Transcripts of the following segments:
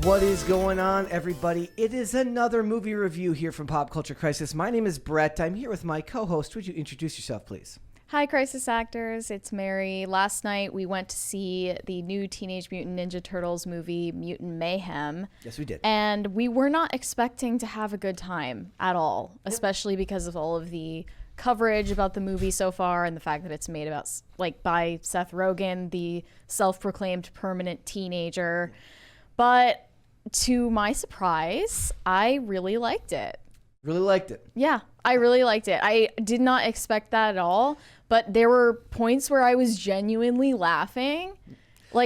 What is going on, everybody? It is another movie review here from Pop Culture Crisis. My name is Brett. I'm here with my co-host. Would you introduce yourself, please? Hi, Crisis Actors. It's Mary. Last night, we went to see the new Teenage Mutant Ninja Turtles movie, Mutant Mayhem. Yes, we did. And we were not expecting to have a good time at all, especially because of all of the coverage about the movie so far and the fact that it's made about, by Seth Rogen, the self-proclaimed permanent teenager. But to my surprise, I really liked it. Really liked it. Yeah, I really liked it. I did not expect that at all, but there were points where I was genuinely laughing,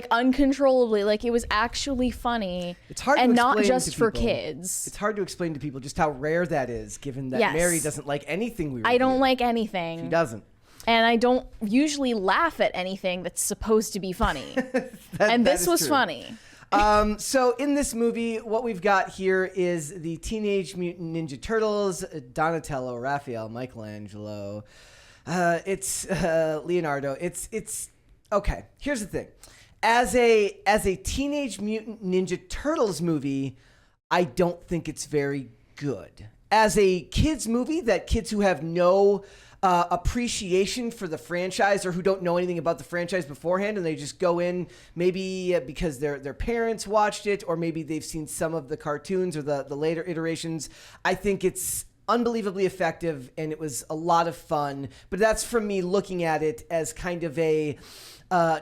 uncontrollably. It was actually funny. It's hard and to not explain just to for people. kids. It's hard to explain to people just how rare that is, given that Yes. Mary doesn't like anything we review. I don't like anything. She doesn't. And I don't usually laugh at anything that's supposed to be funny. And this was funny. So in this movie, what we've got here is the Teenage Mutant Ninja Turtles, Donatello, Raphael, Michelangelo. It's Leonardo. It's okay. Here's the thing. As a Teenage Mutant Ninja Turtles movie, I don't think it's very good. As a kids movie, that kids who have no appreciation for the franchise or who don't know anything about the franchise beforehand and they just go in maybe because their parents watched it or maybe they've seen some of the cartoons or the later iterations. I think it's unbelievably effective and it was a lot of fun, but that's from me looking at it as kind of a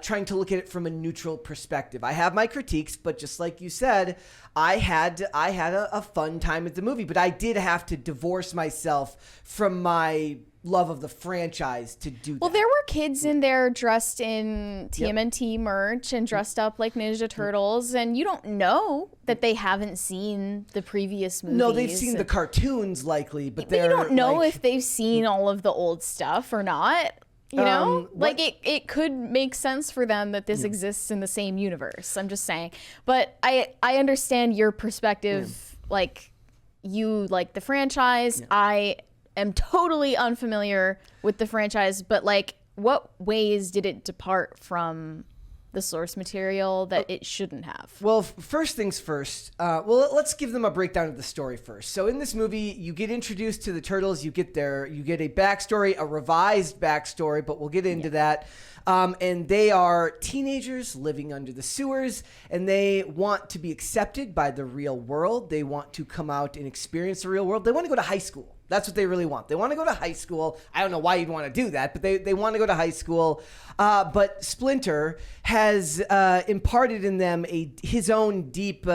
trying to look at it from a neutral perspective. I have my critiques, but just like you said, I had a fun time at the movie, but I did have to divorce myself from my love of the franchise to do that. Well, there were kids in there dressed in TMNT merch and dressed up like Ninja Turtles, and you don't know that they haven't seen the previous movies. No, they've seen the cartoons likely, but you don't know if they've seen all of the old stuff or not. You know, it could make sense for them that this exists in the same universe. I'm just saying. But I understand your perspective. You like the franchise. Yeah. I am totally unfamiliar with the franchise, but what ways did it depart from the source material that it shouldn't have? Well, first things first. Let's give them a breakdown of the story first. So in this movie, you get introduced to the Turtles. You get a backstory, a revised backstory, but we'll get into that. And they are teenagers living under the sewers, and they want to be accepted by the real world. They want to come out and experience the real world. They want to go to high school. That's what they really want. They want to go to high school. I don't know why you'd want to do that, but they want to go to high school. But Splinter has imparted in them his own deep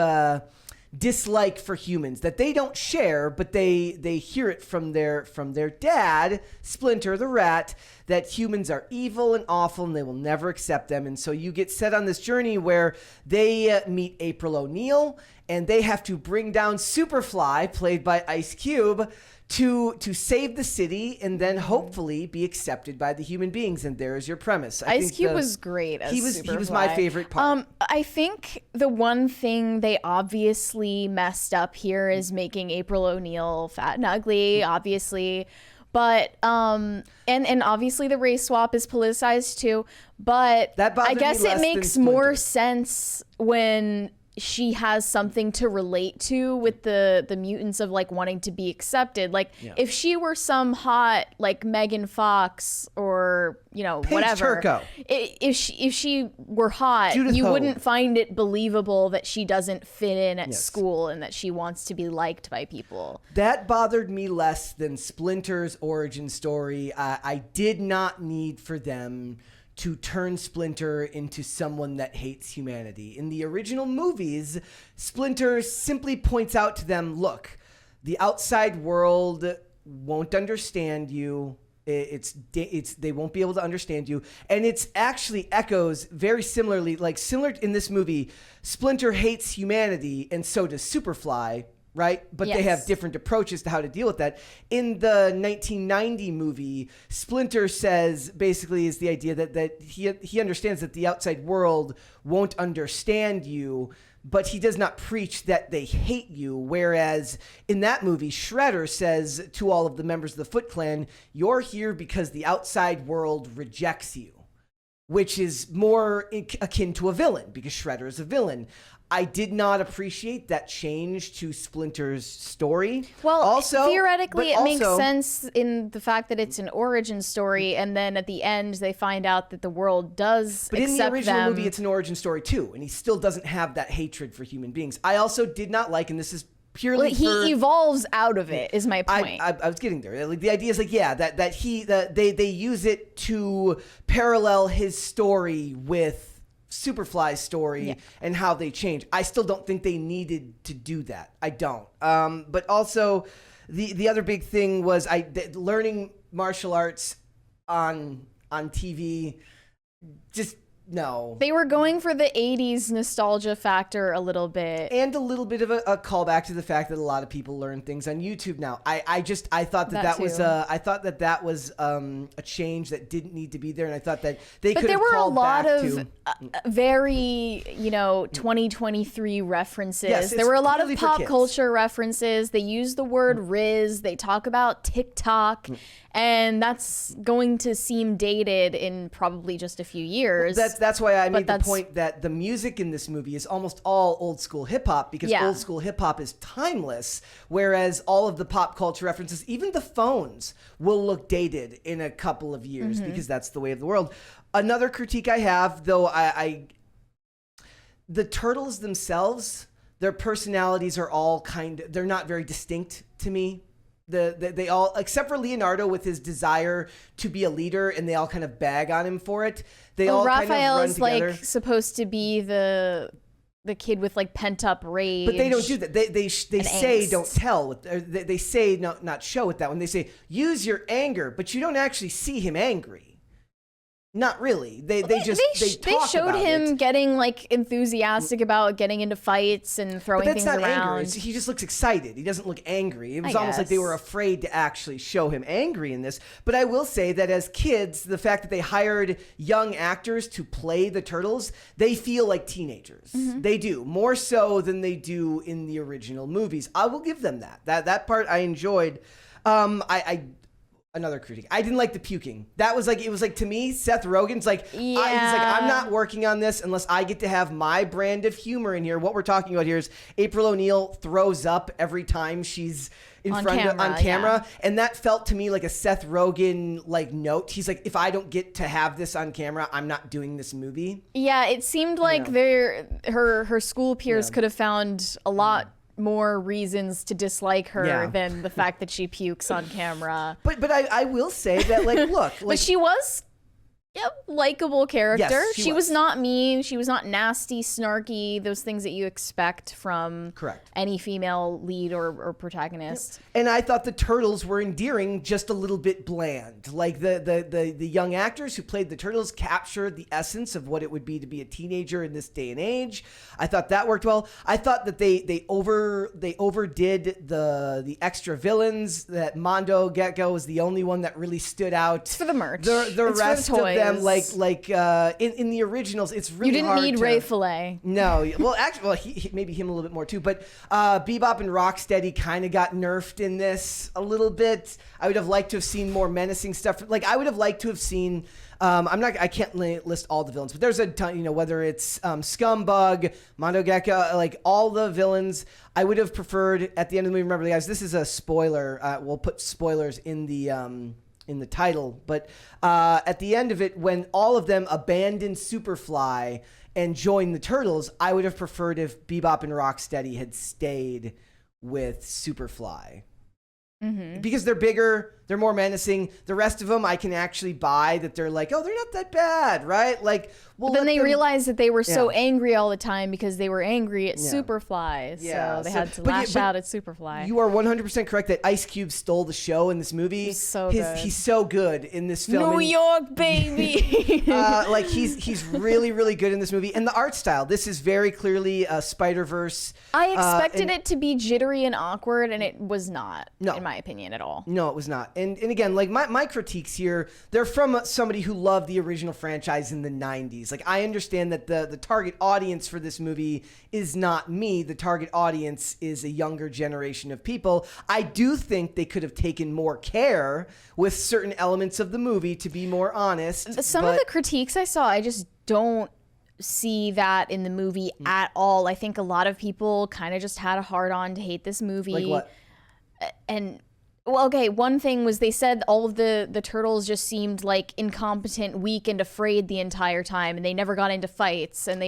dislike for humans that they don't share, but they hear it from their dad, Splinter the rat, that humans are evil and awful and they will never accept them. And so you get set on this journey where they meet April O'Neil and they have to bring down Superfly, played by Ice Cube, to save the city and then hopefully be accepted by the human beings. And there is your premise. Ice Cube was great as Superfly. He was my favorite part. I think the one thing they obviously messed up here is making April O'Neil fat and ugly, obviously. But and obviously the race swap is politicized too. But I guess it makes more sense when she has something to relate to with the mutants of wanting to be accepted. If she were some hot Megan Fox or Paige whatever, Turco. If she were hot, Judith you Ho. wouldn't find it believable that she doesn't fit in at school and that she wants to be liked by people. That bothered me less than Splinter's origin story. I did not need for them to turn Splinter into someone that hates humanity. In the original movies, Splinter simply points out to them, look, the outside world won't understand you. They won't be able to understand you. And it's actually echoes very similarly, similar in this movie, Splinter hates humanity and so does Superfly, right? But they have different approaches to how to deal with that. In the 1990 movie, Splinter says, basically is the idea that he understands that the outside world won't understand you, but he does not preach that they hate you. Whereas in that movie, Shredder says to all of the members of the Foot Clan, you're here because the outside world rejects you. which is more akin to a villain because Shredder is a villain. I did not appreciate that change to Splinter's story. Well, also, theoretically, it makes sense in the fact that it's an origin story, and then at the end, they find out that the world does accept them. But in the original movie, it's an origin story too, and he still doesn't have that hatred for human beings. I also did not like, and this is purely he evolves out of it, is my point. I was getting there. Like, the idea is like, yeah, that they use it to parallel his story with Superfly's story and how they change. I still don't think they needed to do that. I don't. But also, the other big thing was learning martial arts on TV. Just no. They were going for the 80s nostalgia factor a little bit. And a little bit of a callback to the fact that a lot of people learn things on YouTube now. I thought that was a change that didn't need to be there, and I thought that they could have called back to. But there were a lot of very, 2023 references. Yes, there were a lot of pop culture references. They use the word Riz. They talk about TikTok. And that's going to seem dated in probably just a few years. That's why I made the point that the music in this movie is almost all old school hip hop, because old school hip hop is timeless, whereas all of the pop culture references, even the phones, will look dated in a couple of years because that's the way of the world. Another critique I have, though, the turtles themselves, their personalities are all they're not very distinct to me. They all, except for Leonardo with his desire to be a leader, and they all kind of bag on him for it. They all Raphael kind of run together. Like supposed to be the kid with like pent up rage, but they don't do that. They say don't tell. They say not show it that when they say use your anger, but you don't actually see him angry. Not really. They showed him getting like enthusiastic about getting into fights and throwing things around. Anger. He just looks excited. He doesn't look angry. It was almost like they were afraid to actually show him angry in this. But I will say that as kids, the fact that they hired young actors to play the turtles, they feel like teenagers. They do, more so than they do in the original movies. I will give them that. That part I enjoyed. Another critique. I didn't like the puking. That was like, it was like, to me, Seth Rogen's like, he's like, I'm not working on this unless I get to have my brand of humor in here. What we're talking about here is April O'Neil throws up every time she's on camera. And that felt to me like a Seth Rogen like note. He's like, if I don't get to have this on camera, I'm not doing this movie. Yeah, it seemed like her school peers could have found a lot more reasons to dislike her than the fact that she pukes on camera. But I will say that, like, look, but she was likable character. Yes, she was not mean. She was not nasty, snarky, those things that you expect from any female lead or protagonist. Yep. And I thought the turtles were endearing, just a little bit bland. Like the young actors who played the turtles captured the essence of what it would be to be a teenager in this day and age. I thought that worked well. I thought that they overdid the extra villains. That Mondo Gecko was the only one that really stood out. It's for the merch. The rest of them, in the originals, it's really hard. You didn't need Ray Fillet. No, well, actually, maybe him a little bit more too. But Bebop and Rocksteady kind of got nerfed in this a little bit. I would have liked to have seen more menacing stuff. Like, I would have liked to have seen. I can't list all the villains, but there's a ton. Whether it's Scumbug, Mondo Gecko, like all the villains. I would have preferred at the end of the movie. Remember, guys, this is a spoiler. We'll put spoilers in the title, but at the end of it, when all of them abandoned Superfly and joined the Turtles, I would have preferred if Bebop and Rocksteady had stayed with Superfly. Because they're bigger, they're more menacing. The rest of them, I can actually buy that they're like, oh, they're not that bad, right? Like, but then they realized that they were so angry all the time because they were angry at Superfly, so they had to lash out at Superfly. You are 100% correct that Ice Cube stole the show in this movie. He's so good in this film. New York, baby. He's really, really good in this movie, and the art style. This is very clearly a Spider-Verse. I expected it to be jittery and awkward, and it was not, in my opinion, at all. No, it was not. And again, like my critiques here, they're from somebody who loved the original franchise in the 90s. Like, I understand that the target audience for this movie is not me. The target audience is a younger generation of people. I do think they could have taken more care with certain elements of the movie, to be more honest. Some of the critiques I saw, I just don't see that in the movie at all. I think a lot of people kind of just had a hard on to hate this movie. Like what? And well, okay, one thing was they said all of the turtles just seemed like incompetent, weak, and afraid the entire time, and they never got into fights, and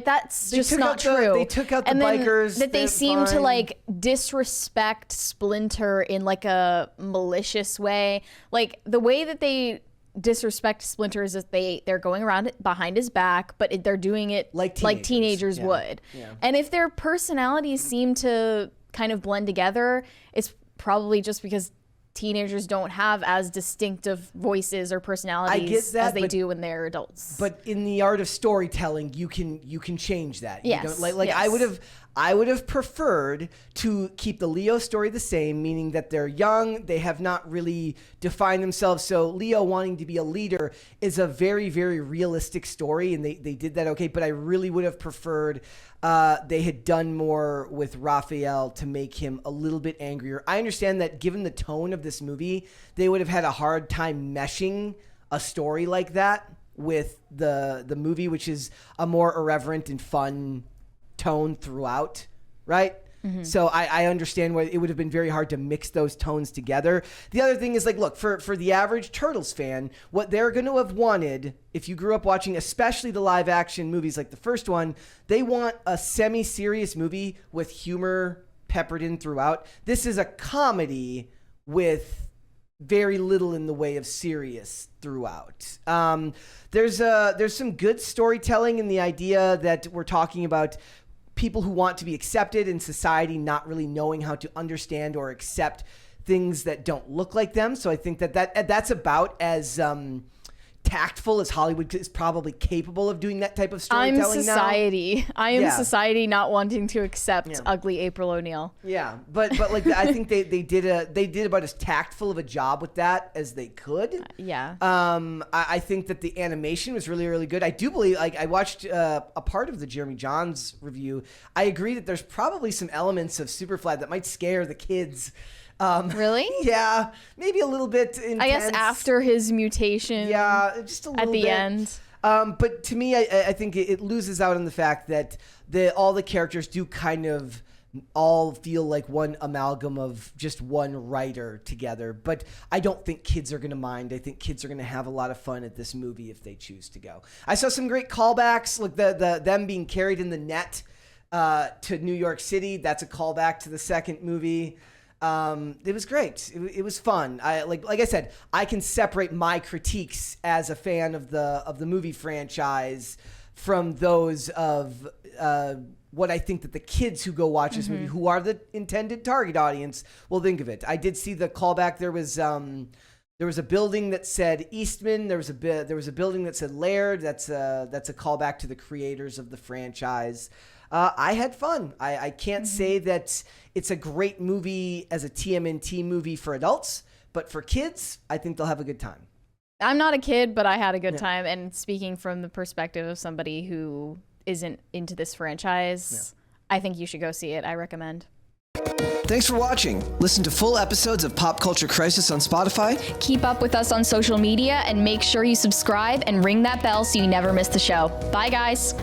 that's just not true. They took out the and bikers. That they seem to fine. like disrespect Splinter in like a malicious way. Like the way that they disrespect Splinter is that they're going around behind his back, but they're doing it like teenagers would. Yeah. And if their personalities seem to kind of blend together, it's probably just because teenagers don't have as distinctive voices or personalities as they do when they're adults. But in the art of storytelling, you can change that. Yes. You don't, yes. I would have preferred to keep the Leo story the same, meaning that they're young, they have not really defined themselves. So Leo wanting to be a leader is a very, very realistic story, and they did that okay. But I really would have preferred they had done more with Raphael to make him a little bit angrier. I understand that given the tone of this movie, they would have had a hard time meshing a story like that with the movie, which is a more irreverent and fun tone throughout, right? Mm-hmm. So I understand why it would have been very hard to mix those tones together. The other thing is, like, look, for the average Turtles fan, what they're going to have wanted, if you grew up watching especially the live action movies like the first one, they want a semi-serious movie with humor peppered in throughout. This is a comedy with very little in the way of serious throughout. There's some good storytelling in the idea that we're talking about people who want to be accepted in society not really knowing how to understand or accept things that don't look like them. So I think that's about as tactful as Hollywood is probably capable of doing that type of storytelling now. I am society not wanting to accept ugly April O'Neil. Yeah, but like I think they did about as tactful of a job with that as they could. I think that the animation was really, really good. I do believe, like, I watched a part of the Jeremy Johns review. I agree that there's probably some elements of Superfly that might scare the kids. Really? Yeah, maybe a little bit intense. I guess after his mutation. Yeah, just a little bit. At the end. But to me, I think it loses out on the fact that all the characters do kind of all feel like one amalgam of just one writer together. But I don't think kids are going to mind. I think kids are going to have a lot of fun at this movie if they choose to go. I saw some great callbacks, like them being carried in the net to New York City. That's a callback to the second movie. It was great. It was fun. Like I said, I can separate my critiques as a fan of the movie franchise from those of what I think that the kids who go watch this movie, who are the intended target audience, will think of it. I did see the callback. There was a building that said Eastman. There was a building that said Laird. That's a callback to the creators of the franchise. I had fun. I can't say that it's a great movie as a TMNT movie for adults, but for kids, I think they'll have a good time. I'm not a kid, but I had a good time. And speaking from the perspective of somebody who isn't into this franchise, I think you should go see it. I recommend. Thanks for watching. Listen to full episodes of Pop Culture Crisis on Spotify. Keep up with us on social media and make sure you subscribe and ring that bell so you never miss the show. Bye, guys.